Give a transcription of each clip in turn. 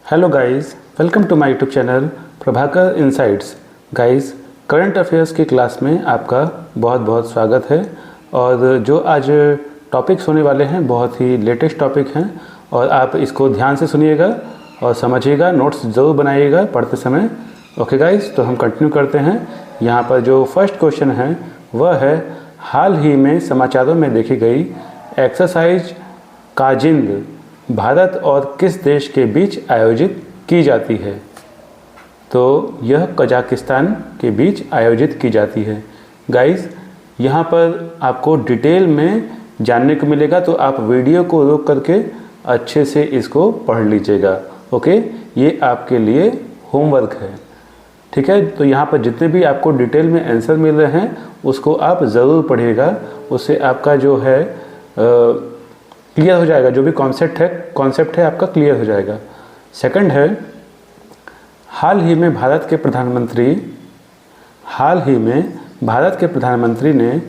Hello guys, welcome to my YouTube channel Prabhakar insights. Guys, current affairs की class में आपका बहुत बहुत स्वागत है। और जो आज टॉपिक्स होने वाले हैं बहुत ही लेटेस्ट टॉपिक हैं और आप इसको ध्यान से सुनिएगा और समझिएगा, नोट्स ज़रूर बनाइएगा पढ़ते समय। ओके गाइस, तो हम कंटिन्यू करते हैं। यहाँ पर जो फर्स्ट क्वेश्चन है वह है, हाल ही में समाचारों में देखी गई एक्सरसाइज काजिंद भारत और किस देश के बीच आयोजित की जाती है? तो यह कजाकिस्तान के बीच आयोजित की जाती है। गाइस, यहाँ पर आपको डिटेल में जानने को मिलेगा, तो आप वीडियो को रोक करके अच्छे से इसको पढ़ लीजिएगा। ओके, ये आपके लिए होमवर्क है, ठीक है। तो यहाँ पर जितने भी आपको डिटेल में आंसर मिल रहे हैं उसको आप ज़रूर पढ़िएगा, उससे आपका जो है क्लियर हो जाएगा। जो भी कॉन्सेप्ट है आपका क्लियर हो जाएगा। सेकंड है, हाल ही में भारत के प्रधानमंत्री ने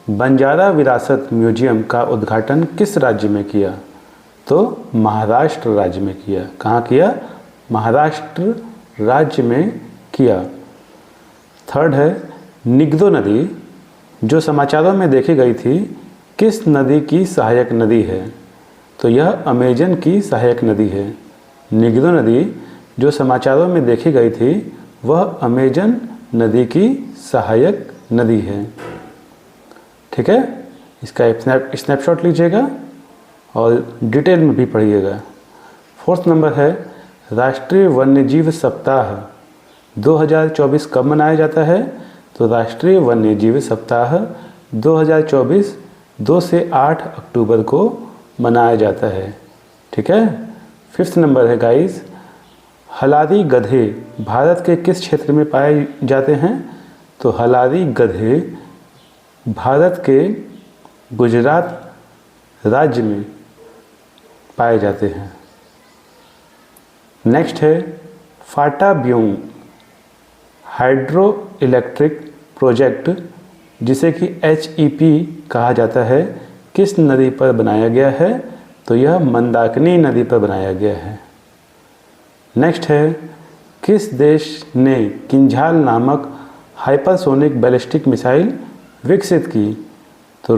बंजारा विरासत म्यूजियम का उद्घाटन किस राज्य में किया? तो महाराष्ट्र राज्य में किया। कहाँ किया? महाराष्ट्र राज्य में किया। थर्ड है, निग्रो नदी जो समाचारों में देखी गई थी किस नदी की सहायक नदी है? तो यह अमेजन की सहायक नदी है। निग्रो नदी जो समाचारों में देखी गई थी वह अमेजन नदी की सहायक नदी है, ठीक है। इसका स्नैपशॉट लीजिएगा और डिटेल में भी पढ़िएगा। फोर्थ नंबर है, राष्ट्रीय वन्यजीव सप्ताह 2024 कब मनाया जाता है? तो राष्ट्रीय वन्यजीव सप्ताह 2024 2 से 8 अक्टूबर को मनाया जाता है, ठीक है। फिफ्थ नंबर है गाइस, हलारी गधे भारत के किस क्षेत्र में पाए जाते हैं? तो हलारी गधे भारत के गुजरात राज्य में पाए जाते हैं। नेक्स्ट है, फाटा ब्योंग हाइड्रो इलेक्ट्रिक प्रोजेक्ट जिसे कि HEP कहा जाता है किस नदी पर बनाया गया है? तो यह मंदाकिनी नदी पर बनाया गया है। नेक्स्ट है, किस देश ने किंझाल नामक हाइपरसोनिक बैलिस्टिक मिसाइल विकसित की? तो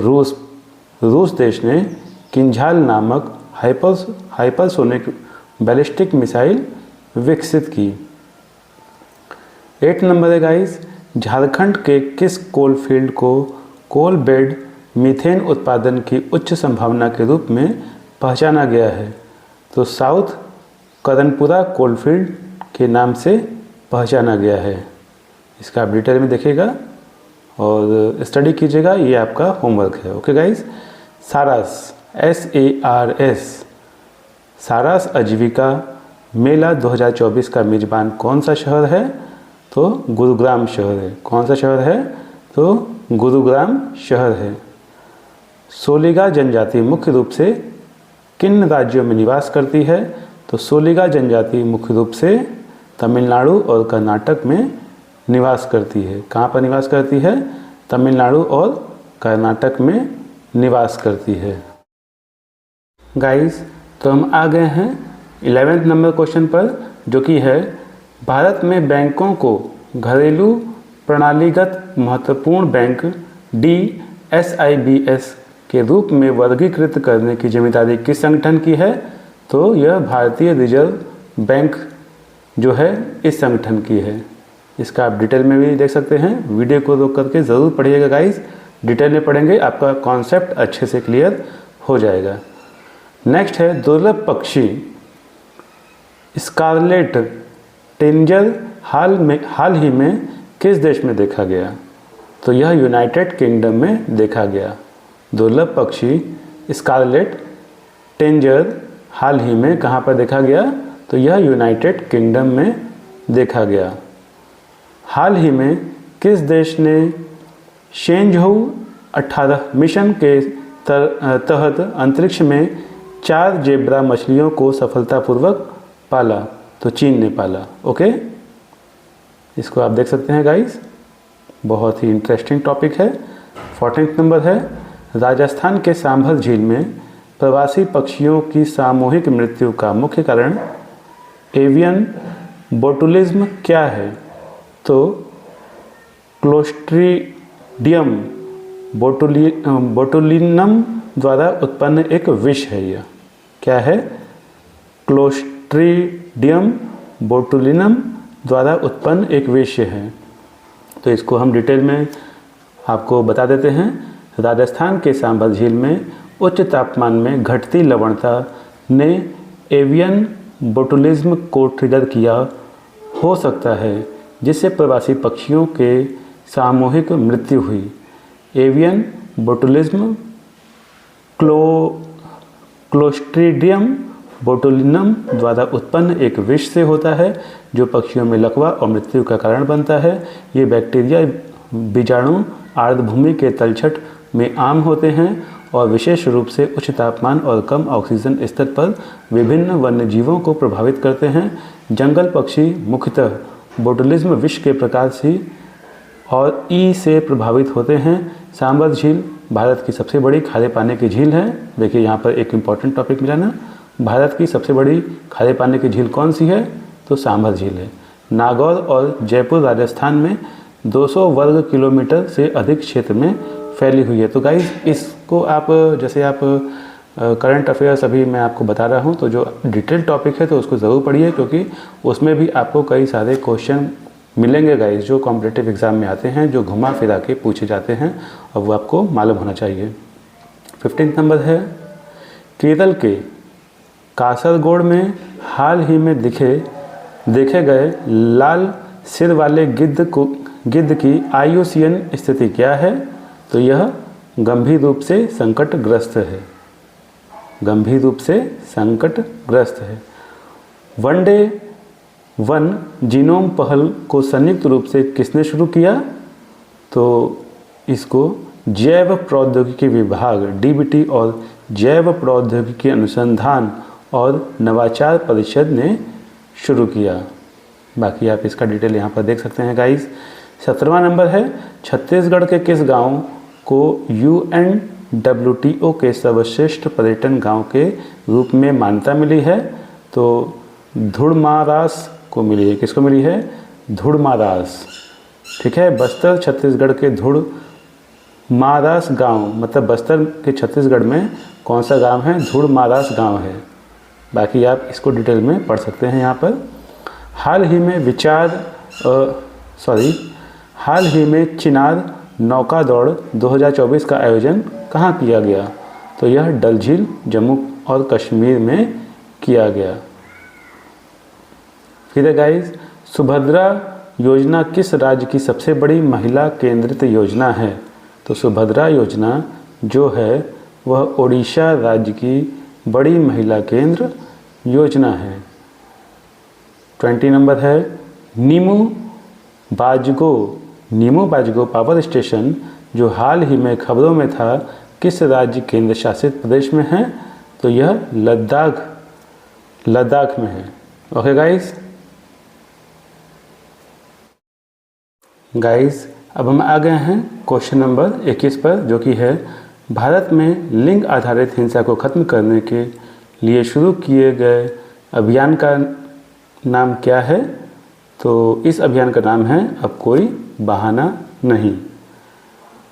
रूस देश ने किंझाल नामक हाइपरसोनिक बैलिस्टिक मिसाइल विकसित की। 8 नंबर है गाइस, झारखंड के किस कोल फील्ड को कोल बेड मीथेन उत्पादन की उच्च संभावना के रूप में पहचाना गया है? तो साउथ करनपुरा कोलफील्ड के नाम से पहचाना गया है। इसका आप डिटेल में देखिएगा और स्टडी कीजिएगा, ये आपका होमवर्क है। ओके गाइस, सारास SARS सारास आजीविका मेला 2024 का मेजबान कौन सा शहर है? तो गुरुग्राम शहर है। कौन सा शहर है? तो गुरुग्राम शहर है। सोलिगा जनजाति मुख्य रूप से किन राज्यों में निवास करती है? तो सोलिगा जनजाति मुख्य रूप से तमिलनाडु और कर्नाटक में निवास करती है। कहाँ पर निवास करती है? तमिलनाडु और कर्नाटक में निवास करती है। गाइस, तो हम आ गए हैं 11वें नंबर क्वेश्चन पर, जो कि है, भारत में बैंकों को घरेलू प्रणालीगत महत्वपूर्ण बैंक DSIBS के रूप में वर्गीकृत करने की जिम्मेदारी किस संगठन की है? तो यह भारतीय रिजर्व बैंक जो है इस संगठन की है। इसका आप डिटेल में भी देख सकते हैं। वीडियो को रोक करके ज़रूर पढ़िएगा गाइस, डिटेल में पढ़ेंगे आपका कॉन्सेप्ट अच्छे से क्लियर हो जाएगा। नेक्स्ट है, दुर्लभ पक्षी स्कारलेट टेंजर हाल ही में किस देश में देखा गया? तो यह यूनाइटेड किंगडम में देखा गया। दुर्लभ पक्षी स्कारलेट टेंजर हाल ही में कहाँ पर देखा गया? तो यह यूनाइटेड किंगडम में देखा गया। हाल ही में किस देश ने शेंझोउ 18 मिशन के तहत अंतरिक्ष में 4 जेब्रा मछलियों को सफलतापूर्वक पाला? तो चीन ने पाला। ओके, इसको आप देख सकते हैं गाइस, बहुत ही इंटरेस्टिंग टॉपिक है। 14 नंबर है, राजस्थान के सांभर झील में प्रवासी पक्षियों की सामूहिक मृत्यु का मुख्य कारण एवियन बोटुलिज्म क्या है? तो क्लोस्ट्रीडियम बोटुलिनम द्वारा उत्पन्न एक विष है। यह क्या है? क्लोस्ट्रीडियम बोटुलिनम द्वारा उत्पन्न एक विष है। तो इसको हम डिटेल में आपको बता देते हैं। राजस्थान के सांभर झील में उच्च तापमान में घटती लवणता ने एवियन बोटुलिज्म को ट्रिगर किया हो सकता है, जिससे प्रवासी पक्षियों के सामूहिक मृत्यु हुई। एवियन बोटुलिज्म क्लोस्ट्रीडियम बोटुलिनम द्वारा उत्पन्न एक विष से होता है, जो पक्षियों में लकवा और मृत्यु का कारण बनता है। ये बैक्टीरिया बीजाणु आर्द्रभूमि के तलछट में आम होते हैं और विशेष रूप से उच्च तापमान और कम ऑक्सीजन स्तर पर विभिन्न वन्यजीवों को प्रभावित करते हैं। जंगल पक्षी मुख्यतः बोटुलिज्म विष के प्रकार सी और ई से प्रभावित होते हैं। सांभर झील भारत की सबसे बड़ी खारे पानी की झील है। देखिए यहाँ पर एक इम्पॉर्टेंट टॉपिक मिला ना, भारत की सबसे बड़ी खारे पानी की झील कौन सी है? तो सांभर झील है। नागौर और जयपुर राजस्थान में 200 वर्ग किलोमीटर से अधिक क्षेत्र में फैली हुई है। तो गाइज इसको आप जैसे आप करंट अफेयर्स अभी मैं आपको बता रहा हूँ, तो जो डिटेल टॉपिक है तो उसको ज़रूर पढ़िए, क्योंकि उसमें भी आपको कई सारे क्वेश्चन मिलेंगे गाइज जो कॉम्पिटिटिव एग्ज़ाम में आते हैं, जो घुमा फिरा के पूछे जाते हैं और वो आपको मालूम होना चाहिए। 15 नंबर है, केरल के कासरगोड में हाल ही में देखे गए लाल सिर वाले गिद्ध की आयुसीएन स्थिति क्या है? तो यह गंभीर रूप से संकटग्रस्त है। गंभीर रूप से संकटग्रस्त है। वनडे वन जीनोम पहल को संयुक्त रूप से किसने शुरू किया? तो इसको जैव प्रौद्योगिकी विभाग डीबीटी और जैव प्रौद्योगिकी अनुसंधान और नवाचार परिषद ने शुरू किया। बाकी आप इसका डिटेल यहाँ पर देख सकते हैं गाइस। 17वां नंबर है, छत्तीसगढ़ के किस गांव को UNWTO के सर्वश्रेष्ठ पर्यटन गांव के रूप में मान्यता मिली है? तो धुड़मारास को मिली है। किसको मिली है? धुड़मारास। ठीक है, बस्तर छत्तीसगढ़ के धुड़मारास गांव, मतलब बस्तर के छत्तीसगढ़ में कौन सा गांव है? धुड़मारास गांव है। बाकी आप इसको डिटेल में पढ़ सकते हैं यहाँ पर। हाल ही में चिनार नौका दौड़ 2024 का आयोजन कहाँ किया गया? तो यह डल झील जम्मू और कश्मीर में किया गया। फिर है गाइस, सुभद्रा योजना किस राज्य की सबसे बड़ी महिला केंद्रित योजना है? तो सुभद्रा योजना जो है वह ओडिशा राज्य की बड़ी महिला केंद्र योजना है। 20 नंबर है, नीमू बाजगो पावर स्टेशन जो हाल ही में खबरों में था, किस राज्य केंद्र शासित प्रदेश में है? तो यह लद्दाख में है। ओके गाइस, अब हम आ गए हैं क्वेश्चन नंबर 21 पर, जो कि है भारत में लिंग आधारित हिंसा को खत्म करने के लिए शुरू किए गए अभियान का नाम क्या है? तो इस अभियान का नाम है अब कोई बहाना नहीं।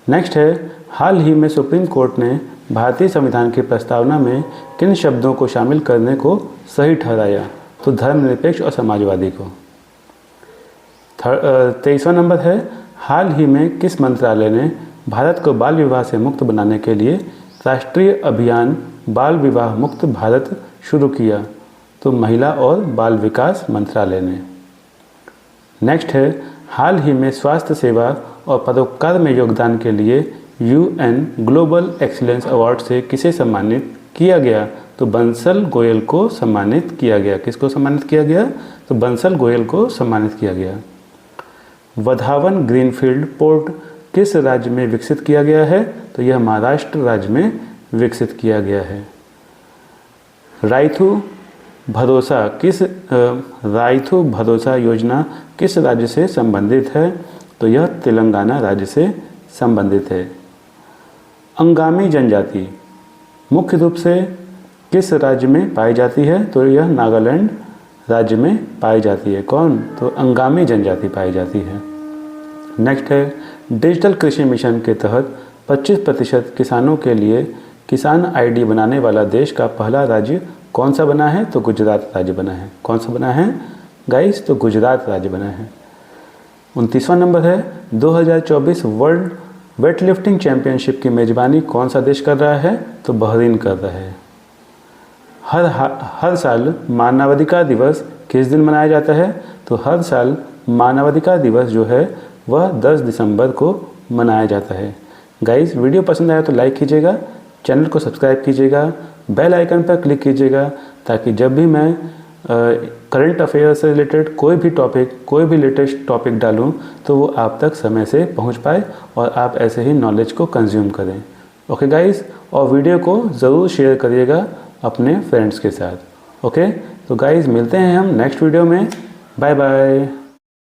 नेक्स्ट है, हाल ही में सुप्रीम कोर्ट ने भारतीय संविधान की प्रस्तावना में किन शब्दों को शामिल करने को सही ठहराया? तो धर्मनिरपेक्ष और समाजवादी को। 23वां नंबर है, हाल ही में किस मंत्रालय ने भारत को बाल विवाह से मुक्त बनाने के लिए राष्ट्रीय अभियान बाल विवाह मुक्त भारत शुरू किया? तो महिला और बाल विकास मंत्रालय ने। नेक्स्ट है, हाल ही में स्वास्थ्य सेवा और परोपकार में योगदान के लिए UN ग्लोबल एक्सीलेंस अवार्ड से किसे सम्मानित किया गया? तो बंसल गोयल को सम्मानित किया गया। किसको सम्मानित किया गया? तो बंसल गोयल को सम्मानित किया गया। वधावन ग्रीनफील्ड पोर्ट किस राज्य में विकसित किया गया है? तो यह महाराष्ट्र राज्य में विकसित किया गया है। राइथु भरोसा योजना किस राज्य से संबंधित है? तो यह तेलंगाना राज्य से संबंधित है। अंगामी जनजाति मुख्य रूप से किस राज्य में पाई जाती है? तो यह नागालैंड राज्य में पाई जाती है? कौन? तो अंगामी जनजाति पाई जाती है। नेक्स्ट है, डिजिटल कृषि मिशन के तहत 25% किसानों के लिए किसान आईडी बनाने वाला देश का पहला राज्य कौन सा बना है? तो गुजरात राज्य बना है। कौन सा बना है गाइस? तो गुजरात राज्य बना है। 29वां नंबर है, 2024 वर्ल्ड वेटलिफ्टिंग चैंपियनशिप की मेजबानी कौन सा देश कर रहा है? तो बहरीन कर रहा है। हर साल मानवाधिकार दिवस किस दिन मनाया जाता है? तो हर साल मानवाधिकार दिवस जो है वह 10 दिसंबर को मनाया जाता है। गाइस, वीडियो पसंद आया तो लाइक कीजिएगा, चैनल को सब्सक्राइब कीजिएगा, बेल आइकन पर क्लिक कीजिएगा, ताकि जब भी मैं करंट अफेयर से रिलेटेड कोई भी टॉपिक, कोई भी लेटेस्ट टॉपिक डालूं तो वो आप तक समय से पहुंच पाए और आप ऐसे ही नॉलेज को कंज्यूम करें। ओके गाइस, और वीडियो को ज़रूर शेयर करिएगा अपने फ्रेंड्स के साथ। ओके, तो गाइस मिलते हैं हम नेक्स्ट वीडियो में। Bye bye.